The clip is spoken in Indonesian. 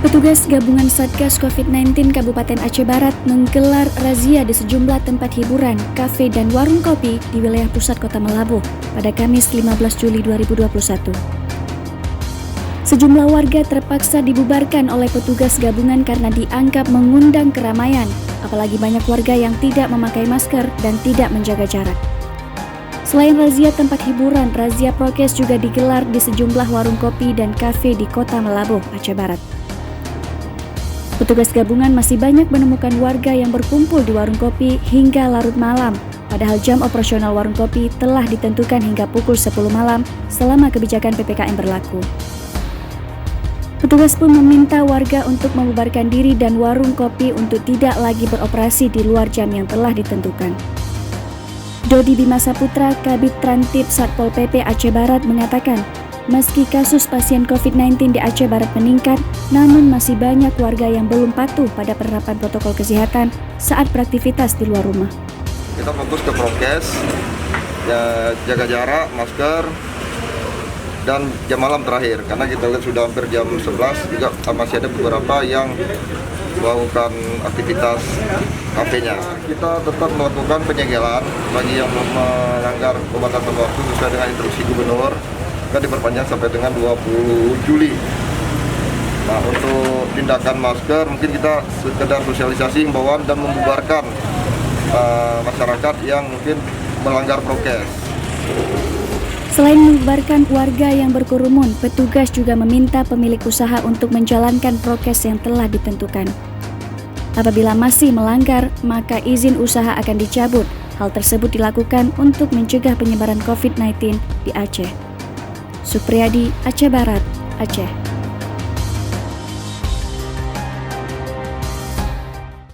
Petugas gabungan Satgas COVID-19 Kabupaten Aceh Barat menggelar razia di sejumlah tempat hiburan, kafe dan warung kopi di wilayah pusat Kota Meulaboh pada Kamis 15 Juli 2021. Sejumlah warga terpaksa dibubarkan oleh petugas gabungan karena dianggap mengundang keramaian, apalagi banyak warga yang tidak memakai masker dan tidak menjaga jarak. Selain razia tempat hiburan, razia prokes juga digelar di sejumlah warung kopi dan kafe di Kota Meulaboh, Aceh Barat. Petugas gabungan masih banyak menemukan warga yang berkumpul di warung kopi hingga larut malam, padahal jam operasional warung kopi telah ditentukan hingga pukul 10 malam selama kebijakan PPKM berlaku. Petugas pun meminta warga untuk membubarkan diri dan warung kopi untuk tidak lagi beroperasi di luar jam yang telah ditentukan. Dodi Bima Saputra, Kabid Trantip Satpol PP Aceh Barat mengatakan, meski kasus pasien COVID-19 di Aceh Barat meningkat, namun masih banyak warga yang belum patuh pada penerapan protokol kesehatan saat beraktivitas di luar rumah. Kita fokus ke prokes, ya, jaga jarak, masker, dan jam malam terakhir. Karena kita lihat sudah hampir jam 11, juga masih ada beberapa yang melakukan aktivitas kafenya. Kita tetap melakukan penyegelan bagi yang melanggar pembatasan waktu sesuai dengan instruksi gubernur. Akan diperpanjang sampai dengan 20 Juli. Nah, untuk tindakan masker mungkin kita sekedar sosialisasi, himbauan dan membubarkan masyarakat yang mungkin melanggar prokes. Selain membubarkan warga yang berkerumun, petugas juga meminta pemilik usaha untuk menjalankan prokes yang telah ditentukan. Apabila masih melanggar, maka izin usaha akan dicabut. Hal tersebut dilakukan untuk mencegah penyebaran COVID-19 di Aceh. Supriyadi, Aceh Barat, Aceh.